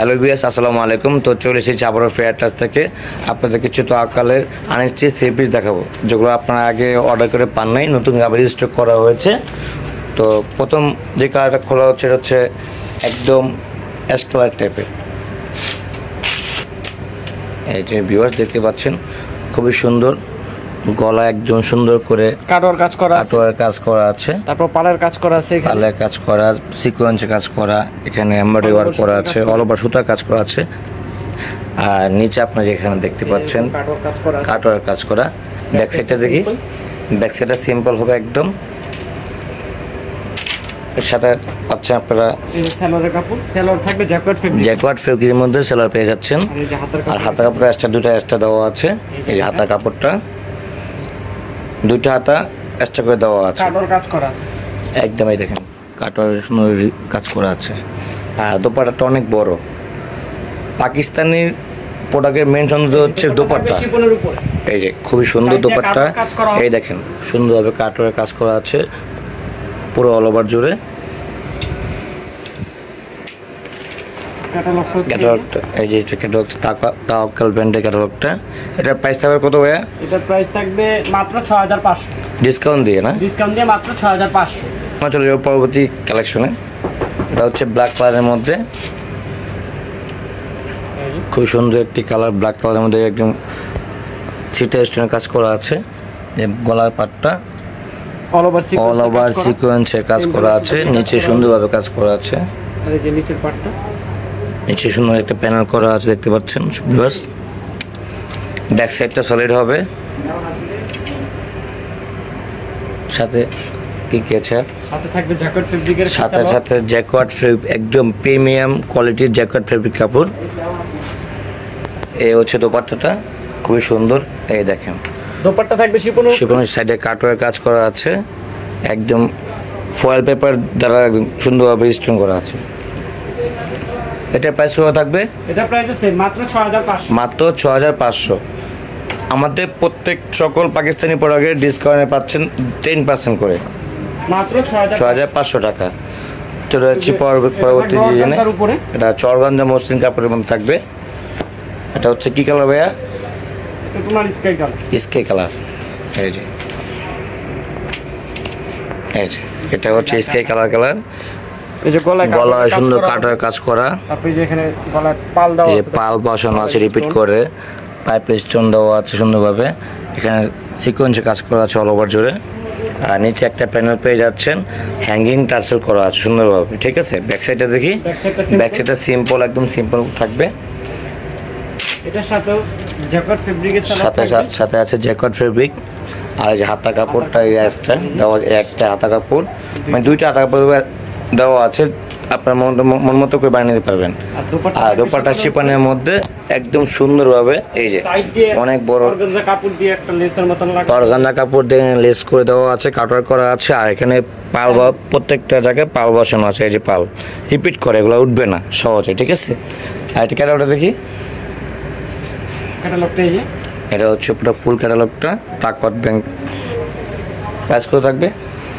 Hello viewers, আসসালামু আলাইকুম। তো চলে এসেছি আবারও ফেয়ার টাচ থেকে আপনাদের কিছু তো আকালের আনস্টিচ থ্রি পিস দেখাবো, যেগুলো আপনারা আগে অর্ডার করে পান নাই, নতুন আবার স্টক করা হয়েছে। তো প্রথম যে কালারটা খোলা হচ্ছে এটা হচ্ছে একদম অ্যাশ কালার টাইপের। এই যে ভিউয়ার্স দেখতে পাচ্ছেন, খুবই সুন্দর গলা, একদম সুন্দর করে কাটওয়ার কাজ করা আছে, তারপর পালের কাজ করা আছে, পালের কাজ করা, সিকোয়েন্সে কাজ করা, এখানে এমব্রয়ডারি ওয়ার্ক করা আছে, অল ওভার সুতার কাজ করা আছে। আর নিচে আপনারা এখানে দেখতে পাচ্ছেন কাটওয়ার কাজ করা। ব্যাক সাইডটা দেখি, ব্যাক সাইডটা সিম্পল হবে একদম। এর সাথে পাচ্ছেন আপনারা সেলরের কাপড়, সেলর থাকবে জ্যাকওয়ার্ড ফেব্রিকের মধ্যে সেলর পেয়ে যাচ্ছেন। আর হাতার কাপড় এক্সট্রা দুটো এক্সট্রা দেওয়া আছে। এই যে হাতার কাপড়টা দুইটা হাতা এক্সট্রা করে দেওয়া আছে, কাটওয়ার কাজ করা আছে একদম। এই দেখেন কাটওয়ার সুন্দর কাজ করা আছে। আর দোপাট্টাটা অনেক বড়। পাকিস্তানি প্রোডাক্টের মেন সৌন্দর্য হচ্ছে দোপাট্টা। এই যে খুবই সুন্দর দোপাট্টা, এই দেখেন সুন্দরভাবে কাটওয়ারের কাজ করা আছে পুরো অল ওভার জুড়ে। ক্যাটালগটা এই যে ক্যাটালগ তাওয়াক্কাল ব্র্যান্ডের ক্যাটালগটা। এটার প্রাইস থাকবে কত ভাইয়া? এটার প্রাইস থাকবে মাত্র 6500 ডিসকাউন্ট দিয়ে, না ডিসকাউন্ট দিয়ে মাত্র 6500। আমরা চলে যাবো পরবর্তী কালেকশনে। এটা হচ্ছে ব্ল্যাক কালারের মধ্যে, খুব সুন্দর একটি কালার। ব্ল্যাক কালারের মধ্যে একদম সিটা স্টোনের কাজ করা আছে। গলার পাটটা অল ওভার সিকোয়েন্সের কাজ করা আছে, নিচে সুন্দরভাবে কাজ করা আছে। আর এই যে নিচের পাটটা, নিচে সুন্দর একটা প্যানেল করা আছে, দেখতে পাচ্ছেন ভিউয়ার্স। ব্যাক সাইডটা সলিড হবে, সাথে কি কি আছে? সাথে থাকবে জ্যাকেট ফেব্রিকের সাথে জ্যাকওয়ার্ড ফেব্রিক, একদম প্রিমিয়াম কোয়ালিটির জ্যাকওয়ার্ড ফেব্রিক কাপড়। এই হচ্ছে দোপাট্টাটা, খুবই সুন্দর। এই দেখেন দোপাট্টা থাকবে শিপনের সাইডে কাটওয়ার কাজ করা আছে, একদম ফয়েল পেপার দ্বারা সুন্দরভাবে স্টোন করা আছে। এটার প্রাইস কত থাকবে? এটা প্রাইস আছে মাত্র 6500। মাত্র 6500। আমাদের প্রত্যেক সকল পাকিস্তানি প্রোডাক্টের ডিসকাউন্টে পাচ্ছেন 10% করে, মাত্র 6500 টাকা। চলে যাচ্ছি পরবর্তী ডিজাইনে। এটা চরগঞ্জা মসলিন কাপড়ের মধ্যে থাকবে। এটা হচ্ছে কি কালার ভাইয়া? এটা তোমার স্কাই কালার। Sky colour. এই যে এটা হচ্ছে স্কাই কালার। এই যে গলায় সুন্দর কাটার কাজ করা, আপনি যে এখানে গলায় পাল দেওয়া আছে, পাল বসানো আছে রিপিট করে, পাইপ স্টোন দেওয়া আছে সুন্দরভাবে। এখানে সিকোয়েন্সে কাজ করা আছে অল ওভার জুড়ে। আর নিচে একটা প্যানেল পেয়ে যাচ্ছেন, হ্যাঙ্গিং টার্সেল করা আছে সুন্দরভাবে, ঠিক আছে। ব্যাক সাইডটা দেখি, ব্যাক সাইডটা সিম্পল, একদম সিম্পল থাকবে। এটার সাথেও জ্যাকেট ফেব্রিকের সাথে আছে জ্যাকেট ফেব্রিক। আর এই যে হাতা কাপড়টা এক্সট্রা দেওয়া, একটা হাতা কাপড়, মানে দুইটা হাতা কাপড় দেওয়া আছে, আপনার মন মতো করে বানিয়ে নিতে পারবেন। আর দোপাট্টা শিপনের মধ্যে একদম সুন্দরভাবে এই যে অনেক বড় অর্গানজা কাপড় দিয়ে একটা লেসের মতন অর্গানজা কাপড় দিয়ে লেস করে দেওয়া আছে, কাটওয়ার করা আছে। আর এখানে পাল প্রত্যেকটা জায়গায় পাল বসানো আছে। এই যে পাল রিপিট করে, এগুলো উঠবে না সহজে, ঠিক আছে। আর এটা ক্যাটালগটা দেখি, ক্যাটালগটা এই যে এটা হচ্ছে পুরো ফুল ক্যাটালগটা। তাকওয়াত ব্যাংক। প্রাইস কত থাকবে?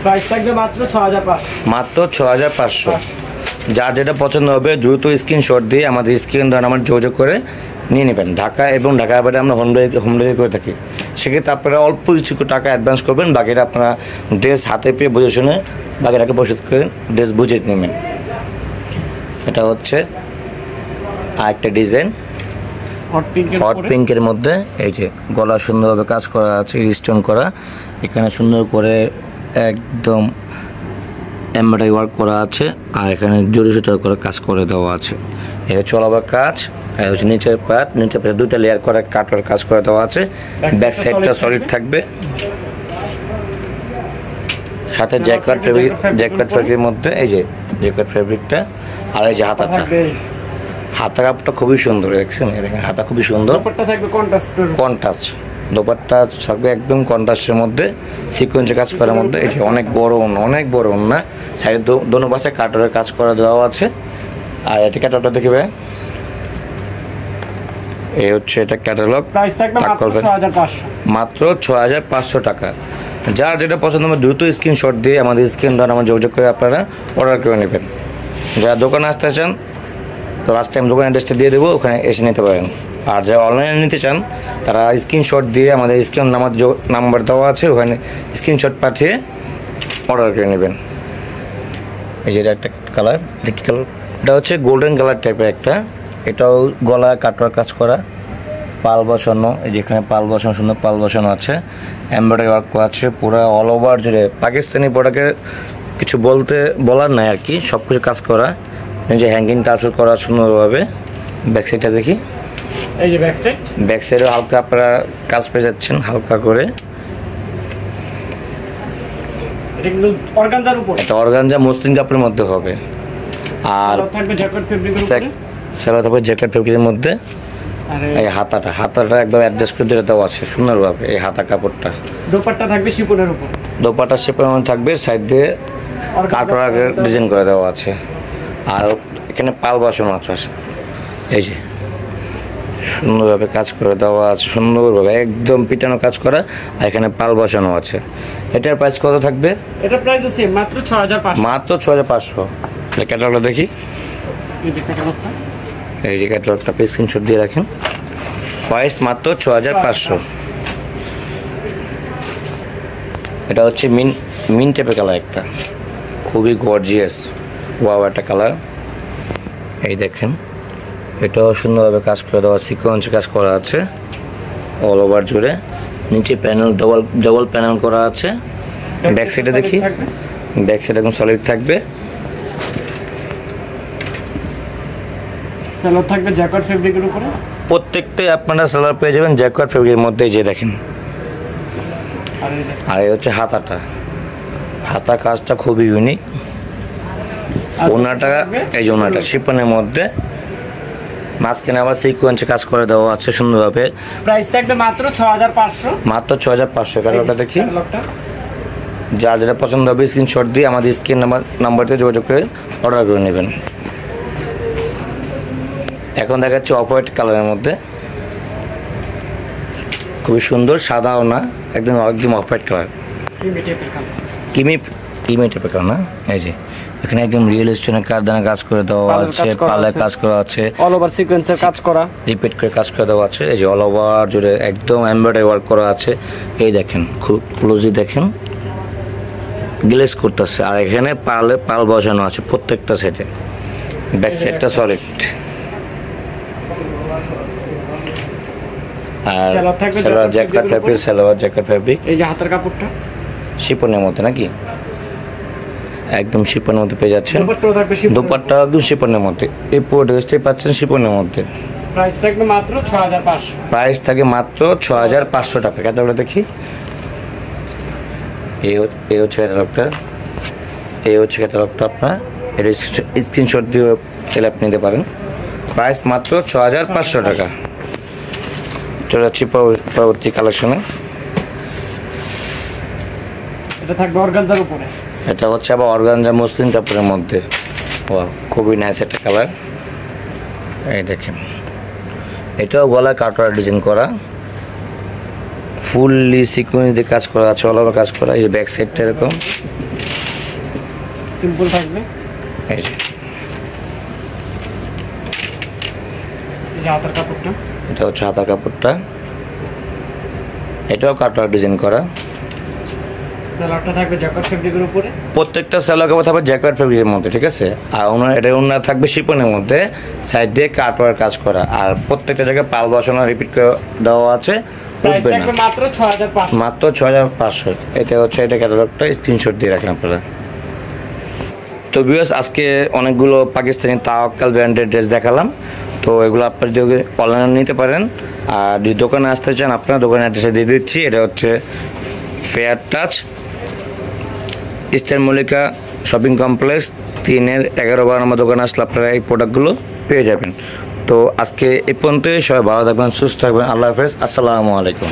প্রাইস থাকবে মাত্র 6500। মাত্র 6500। যার যেটা পছন্দ হবে দ্রুত স্ক্রিনশট দিয়ে আমাদের স্ক্রিন দ্বারা আমার যোগাযোগ করে নিয়ে নেবেন। ঢাকা এবং ঢাকার বাইরে আমরা হোম ডেলিভারি করে থাকি। সেক্ষেত্রে আপনারা অল্প কিছু টাকা অ্যাডভান্স করবেন, বাকিটা আপনারা ড্রেস হাতে পেয়ে বুঝে শুনে বাকিটাকে পরিশোধ করে ড্রেস বুঝে নেবেন। এটা হচ্ছে আরেকটা ডিজাইন হট পিঙ্কের মধ্যে। এই যে গলা সুন্দরভাবে কাজ করা আছে, স্টোন করা, এখানে সুন্দর করে একদম এমব্রয়ডারি ওয়ার্ক করা আছে। আর এখানে জরি সুতা করে কাজ করে দেওয়া আছে। এটা চলাবার কাজ। আর হচ্ছে নিচের পাট দুইটা লেয়ার করে কাটার কাজ করে দেওয়া আছে। ব্যাক সাইডটা সলিড থাকবে, সাথে জ্যাকওয়ার্ড ফেব্রিকের মধ্যে। এই যে জ্যাকওয়ার্ড ফেব্রিকটা। আর এই যে হাতা কাপড়টা খুবই সুন্দর, দেখছেন, দেখেন হাতা খুবই সুন্দর। কন্ট্রাস্ট দোপাট্টা থাকবে একদম কন্ট্রাস্টের মধ্যে, সিকোয়েন্সে কাজ করার মধ্যে। এটি অনেক বড় না, সাইডে দোনো পাশে কাটরের কাজ করা দেওয়া আছে। আর এটি ক্যাটালগটা দেখবে, এই হচ্ছে এটা ক্যাটালগ। মাত্র 6500 টাকা। যার যেটা পছন্দ হবে দ্রুত স্ক্রিনশট দিয়ে আমাদের স্ক্রিন দ্বারা আমার যোগাযোগ করে আপনারা অর্ডার করে নেবেন। যারা দোকানে আসতে চান তো লাস্ট টাইম দোকান অ্যাড্রেসটা দিয়ে দেবো, ওখানে এসে নিতে পারেন। আর যারা অনলাইনে নিতে চান তারা স্ক্রিনশট দিয়ে আমাদের স্ক্রিন নাম্বার দেওয়া আছে, ওখানে স্ক্রিনশট পাঠিয়ে অর্ডার করে নেবেন। এই যে একটা কালার, এটা কী কালার? এটা হচ্ছে গোল্ডেন কালার টাইপের একটা, এটাও গলা কাটোয়ার কাজ করা, পাল বসানো, এই যেখানে পাল বসানো, সুন্দর পাল বসানো আছে, এমব্রয়ডারি ওয়ার্ক করা আছে পুরো অল ওভার জুড়ে। পাকিস্তানি প্রোডাক্টের কিছু বলার নাই আর কি, সব কিছু কাজ করা, এই যে হ্যাঙ্গিং টাসেল করা সুন্দরভাবে। ব্যাক সাইডটা দেখি, এই যে ব্যাক সাইড, ব্যাক সাইডেও হালকা আপনারা কাজ পেয়ে যাচ্ছেন হালকা করে। এটা কিন্তু অর্গানজার উপর, এটা অর্গানজা মসলিন কাপড়ের মধ্যে হবে। আর থাকবে জ্যাকেট ফেব্রিকের উপরে, সেলা থাকবে জ্যাকেট ফেব্রিকের মধ্যে। এই হাতাটা একদম অ্যাডজাস্ট করে দিতে দেওয়া আছে সুন্দরভাবে। এই হাতা কাপড়টা, দোপাট্টা থাকবে শিপনের উপর, দোপাট্টা শিপনের মধ্যে থাকবে, সাইড দিয়ে কাটওয়ার্ক ডিজাইন করে দেওয়া আছে। আর এখানে পাল বসানো আছে, এই যে সুন্দরভাবে কাজ করে দেওয়া আছে, সুন্দরভাবে একদম পিটানো কাজ করা। আর এখানে পাল বসানো আছে। এটার প্রাইস কত থাকবে? এটা প্রাইস আছে মাত্র 6500, মাত্র 6500। ক্যাটালগটা দেখি, এই যে ক্যাটালগটা পেজ স্ক্রিনশট দিয়ে রাখেন। প্রাইস মাত্র 6500। এটা হচ্ছে মিন টাইপের কালার, একটা খুবই গর্জিয়াস ওয়াও একটা কালার। এই দেখেন, এটাও সুন্দরভাবে কাজ করে দেওয়া, সিকোয়েন্সে কাজ করা আছে অল ওভার জুড়ে। নিচে প্যানেল ডবল প্যানেল করা আছে। ব্যাক সাইডে দেখি, ব্যাক সাইড একদম সলিড থাকবে। সেলার থাকবে জ্যাকেট ফেব্রিকের উপরে, প্রত্যেকটাই আপনারা সেলার পেয়ে যাবেন জ্যাকোয়ার্ড ফেব্রিকের মধ্যে। যে দেখেন, আর এই হচ্ছে হাতা কাজটা খুবই ইউনিক। ওনাটা, এই যে ওনাটা শিপনের মধ্যে, মাঝখানে আবার সিকোয়েন্সে কাজ করে দেওয়া আছে সুন্দরভাবে। প্রাইস থাকবে মাত্র 6500, মাত্র 6500। ক্যাটালগটা দেখি, যার যেটা পছন্দ হবে স্ক্রিনশট দিয়ে আমাদের স্ক্রিন নাম্বারতে যোগাযোগ করে অর্ডার করে নেবেন। এখন দেখাচ্ছে অফ হোয়াইট কালারের মধ্যে, খুবই সুন্দর, সাদাও না, একদম অফ হোয়াইট কালার, কিমি টাইপের কালার না। এই যে এখানে একদম রিয়েল স্টোনের কারদানা কাজ করে দেওয়া আছে, পালে কাজ করা আছে, অল ওভার সিকোয়েন্সের কাজ করা, রিপিট করে কাজ করে দেওয়া আছে। এই যে অল ওভার জুড়ে একদম এমব্রয়ডারি ওয়ার্ক করা আছে। এই দেখেন, খুব ক্লোজলি দেখেন, গ্লেজ করতেছে। আর এখানে পাল বসানো আছে প্রত্যেকটা সেটে। ব্যাক সাইডটা সলিড। আর সালোয়ার জ্যাকেট ফ্যাব্রিক, এই যে হাতের কাপড়টা শিপনের মধ্যে নাকি, একদম শিপনের মধ্যে পেয়ে যাচ্ছেন। দোপাট্টা একদম শিপনের মধ্যে। এই পুরো ড্রেসটাই পাচ্ছেন শিপনের মধ্যে। প্রাইস থাকবে মাত্র 6500, প্রাইস থাকে মাত্র 6500 টাকা। ক্যাটালগটা দেখি, এই হচ্ছে ক্যাটালগটা আপনার, এটা স্ক্রিনশট দিয়ে চাইলে আপনি নিতে পারেন। প্রাইস মাত্র 6500 টাকা। চলে যাচ্ছি পরবর্তী কালেকশনে। এটা থাকবে অর্গানজার উপরে, এটা হচ্ছে আবার অর্গানজা মসলিন কাপড়ের মধ্যে। ওয়াও, খুবই নাইস একটা কালার। এই দেখেন, এটাও গলায় কাটওয়ার্ক ডিজাইন করা, ফুললি সিকোয়েন্স দিয়ে কাজ করা আছে, অল ওভার কাজ করা। এই ব্যাক সাইডটা এরকম সিম্পল থাকবে। এই যে হাতের কাপড়টা, এটা হচ্ছে হাতার কাপড়টা, এটাও কাটওয়ার্ক ডিজাইন করা। সেলারটা থাকবে জ্যাকেট ফেব্রিকের উপরে, প্রত্যেকটা সেলার কাপড় থাকবে জ্যাকেট ফেব্রিকের মধ্যে, ঠিক আছে। আর এটা ওনার থাকবে শিপনের মধ্যে, সাইড দিয়ে কাটওয়ার্ক কাজ করা। আর প্রত্যেকটা জায়গায় পাল বসানো রিপিট করে দেওয়া আছে, উঠবে না। মাত্র 6500, মাত্র 6500। এটা হচ্ছে এটা ক্যাটালগটা, স্ক্রিনশট দিয়ে রাখেন আপনারা। তো ভিউয়ার্স, আজকে অনেকগুলো পাকিস্তানি তাওয়াক্কাল ব্র্যান্ডের ড্রেস দেখালাম। তো এগুলো আপনারা যদি অনলাইনে নিতে পারেন, আর যদি দোকানে আসতে চান আপনারা দোকানের অ্যাড্রেসে দিয়ে দিচ্ছি। এটা হচ্ছে fair touch, eastern Mallika shopping complex 3-11 নম্বর দোকানে আসলে আপনারা এই প্রোডাক্টগুলো পেয়ে যাবেন। তো আজকে এই পর্যন্তই। সবাই ভালো থাকবেন, সুস্থ থাকবেন। আল্লাহ হাফেজ, আসসালামু আলাইকুম।